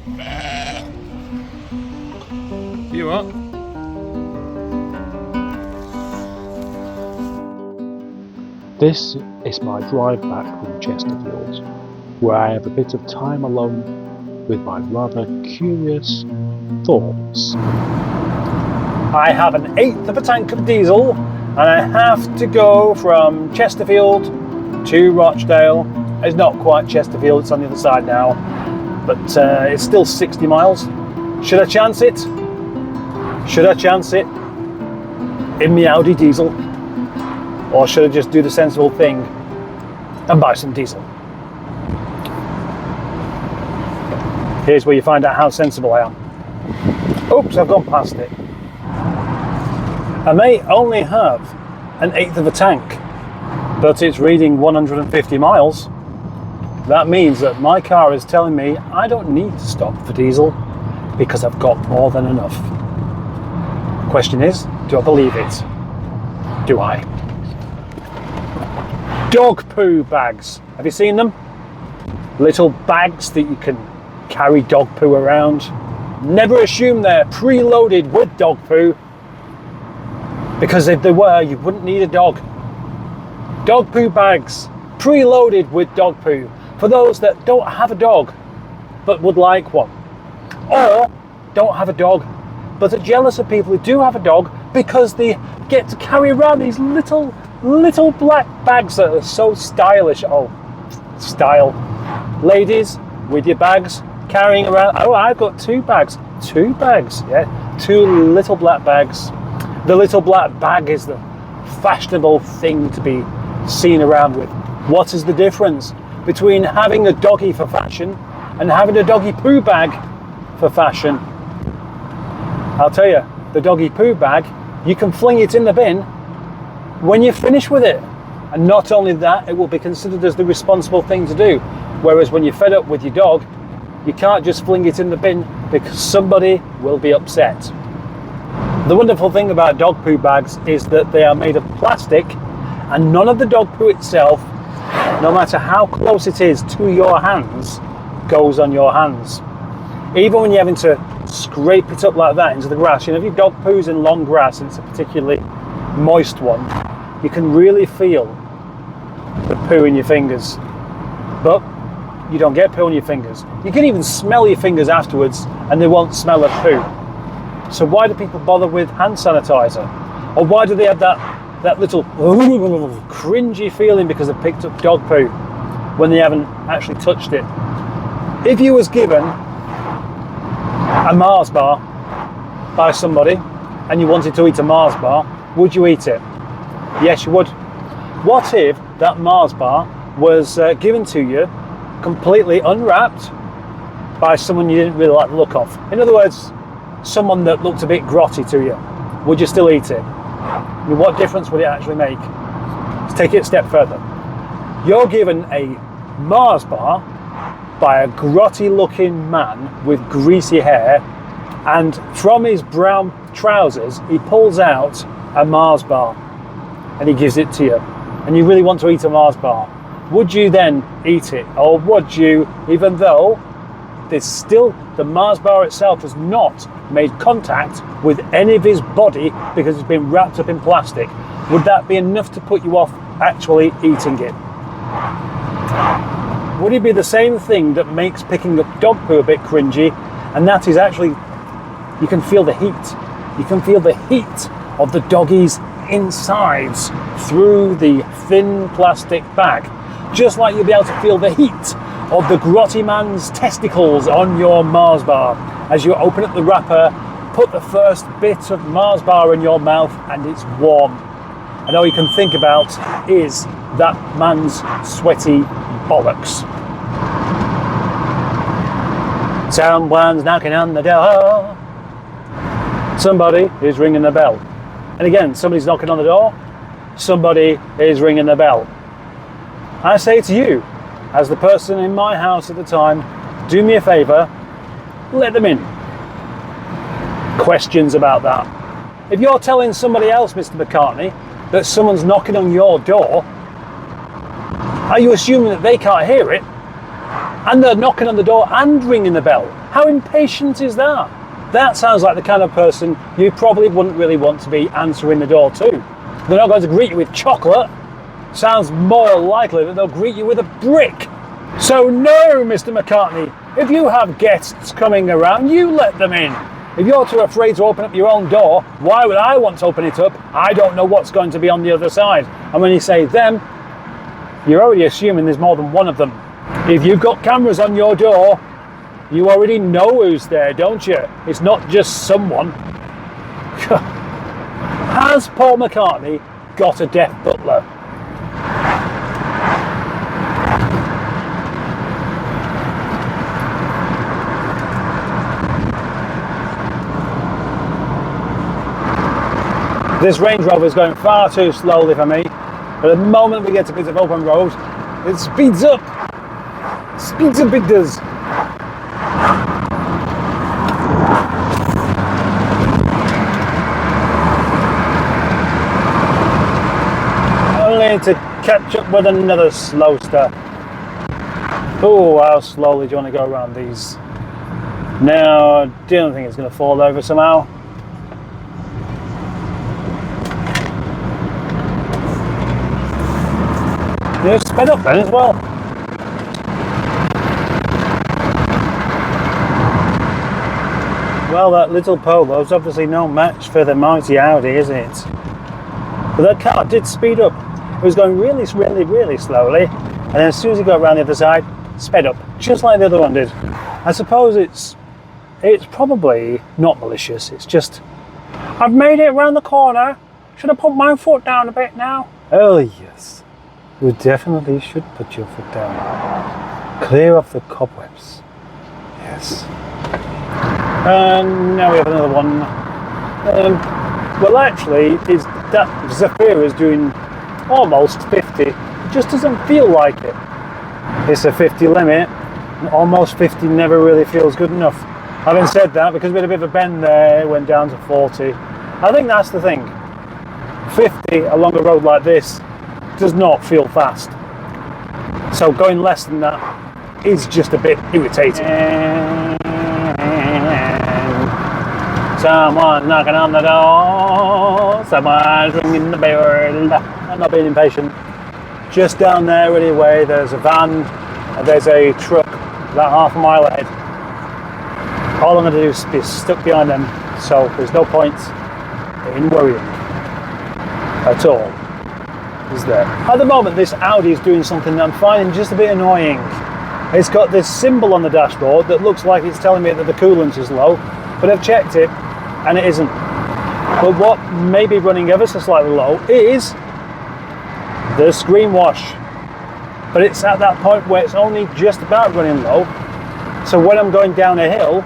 You what? This is my drive back from Chesterfield, where I have a bit of time alone with my rather curious thoughts. I have an eighth of a tank of diesel and I have to go from Chesterfield to Rochdale. It's not quite Chesterfield, it's on the other side now, but it's still 60 miles. Should I chance it? Should I chance it in my Audi diesel? Or should I just do the sensible thing and buy some diesel? Here's where you find out how sensible I am. Oops, I've gone past it. I may only have an eighth of a tank, but it's reading 150 miles. That means that my car is telling me I don't need to stop for diesel because I've got more than enough. Question is, do I believe it? Do I? Dog poo bags. Have you seen them? Little bags that you can carry dog poo around. Never assume they're preloaded with dog poo, because if they were, you wouldn't need a dog. Dog poo bags, preloaded with dog poo, for those that don't have a dog but would like one, or don't have a dog but are jealous of people who do have a dog because they get to carry around these little black bags that are so stylish. Oh, style. Ladies with your bags carrying around. Oh, I've got two bags, yeah, two little black bags. The little black bag is the fashionable thing to be seen around with. What is the difference between having a doggy for fashion and having a doggy poo bag for fashion? I'll tell you, the doggy poo bag, you can fling it in the bin when you're finished with it. And not only that, it will be considered as the responsible thing to do. Whereas when you're fed up with your dog, you can't just fling it in the bin because somebody will be upset. The wonderful thing about dog poo bags is that they are made of plastic, and none of the dog poo itself, no matter how close it is to your hands, goes on your hands. Even when you're having to scrape it up like that into the grass, you know, if your dog poos in long grass and it's a particularly moist one, you can really feel the poo in your fingers. But you don't get poo on your fingers. You can even smell your fingers afterwards and they won't smell of poo. So why do people bother with hand sanitizer? Or why do they have that little cringy feeling because they've picked up dog poo when they haven't actually touched it? If you was given a Mars bar by somebody and you wanted to eat a Mars bar, would you eat it? Yes, you would. What if that Mars bar was given to you completely unwrapped by someone you didn't really like the look of? In other words, someone that looked a bit grotty to you. Would you still eat it? I mean, what difference would it actually make? Let's take it a step further. You're given a Mars bar by a grotty looking man with greasy hair, and from his brown trousers he pulls out a Mars bar and he gives it to you, and you really want to eat a Mars bar. Would you then eat it? Or would you, even though the Mars bar itself has not made contact with any of his body because it's been wrapped up in plastic, would that be enough to put you off actually eating it? Would it be the same thing that makes picking up dog poo a bit cringy, and that is actually, you can feel the heat. You can feel the heat of the doggy's insides through the thin plastic bag, just like you'll be able to feel the heat of the grotty man's testicles on your Mars bar as you open up the wrapper, put the first bit of Mars bar in your mouth, and it's warm. And all you can think about is that man's sweaty bollocks. Someone's knocking on the door. Somebody is ringing the bell. And again, somebody's knocking on the door. Somebody is ringing the bell. I say to you, as the person in my house at the time, do me a favour, let them in. Questions about that. If you're telling somebody else, Mr. McCartney, that someone's knocking on your door, are you assuming that they can't hear it? And they're knocking on the door and ringing the bell. How impatient is that? That sounds like the kind of person you probably wouldn't really want to be answering the door to. They're not going to greet you with chocolate. Sounds more likely that they'll greet you with a brick. So no, Mr. McCartney, if you have guests coming around, you let them in. If you're too afraid to open up your own door, why would I want to open it up? I don't know what's going to be on the other side. And when you say them, you're already assuming there's more than one of them. If you've got cameras on your door, you already know who's there, don't you? It's not just someone. Has Paul McCartney got a deaf butler? This Range Rover is going far too slowly for me, but the moment we get to a bit of open road, it speeds up. Speeds up, it does. Only to catch up with another slowster. Oh, how slowly do you want to go around these? Now, I don't think it's going to fall over somehow. Yeah, sped up then as well. Well, that little Polo's obviously no match for the mighty Audi, is it? But that car did speed up. It was going really, really, really slowly, and then as soon as it got around the other side, sped up, just like the other one did. I suppose it's probably not malicious. It's just, I've made it around the corner. Should I put my foot down a bit now? Oh yes. You definitely should put your foot down. Clear off the cobwebs. Yes. And now we have another one. Well, actually, that Zafira is doing almost 50. It just doesn't feel like it. It's a 50 limit. And almost 50 never really feels good enough. Having said that, because we had a bit of a bend there, it went down to 40. I think that's the thing. 50 along a road like this does not feel fast. So going less than that is just a bit irritating. Someone knocking on the door, someone's ringing the bell. I'm not being impatient. Just down there anyway, there's a van and there's a truck about half a mile ahead. All I'm going to do is be stuck behind them, so there's no point in worrying at all. Is there? At the moment, this Audi is doing something that I'm finding just a bit annoying. It's got this symbol on the dashboard that looks like it's telling me that the coolant is low, but I've checked it and it isn't. But what may be running ever so slightly low is the screen wash. But it's at that point where it's only just about running low. So when I'm going down a hill,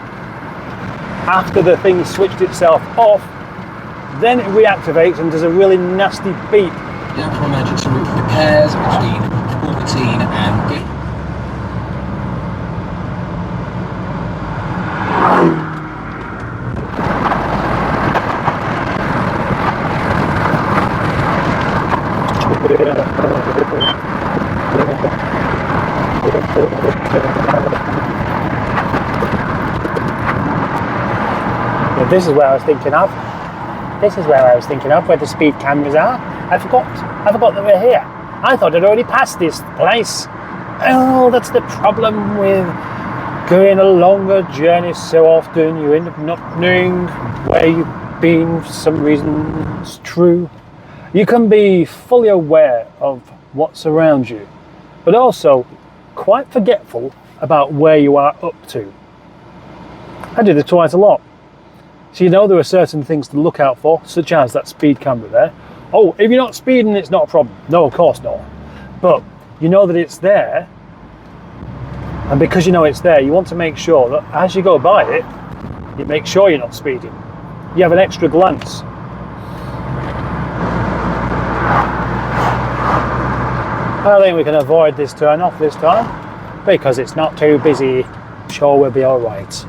after the thing switched itself off, then it reactivates and does a really nasty beep. Now for emergency route repairs between 14 and 8. Yeah, this is where I was thinking of. This is where I was thinking of, where the speed cameras are. I forgot that we're here. I thought I'd already passed this place. Oh, that's the problem with going a longer journey so often. You end up not knowing where you've been for some reason. It's true. You can be fully aware of what's around you, but also quite forgetful about where you are up to. I do this quite a lot. So you know there are certain things to look out for, such as that speed camera there. Oh, if you're not speeding, it's not a problem. No, of course not. But you know that it's there, and because you know it's there, you want to make sure that as you go by it, you make sure you're not speeding. You have an extra glance. I think we can avoid this turn off this time, because it's not too busy. I'm sure we'll be all right.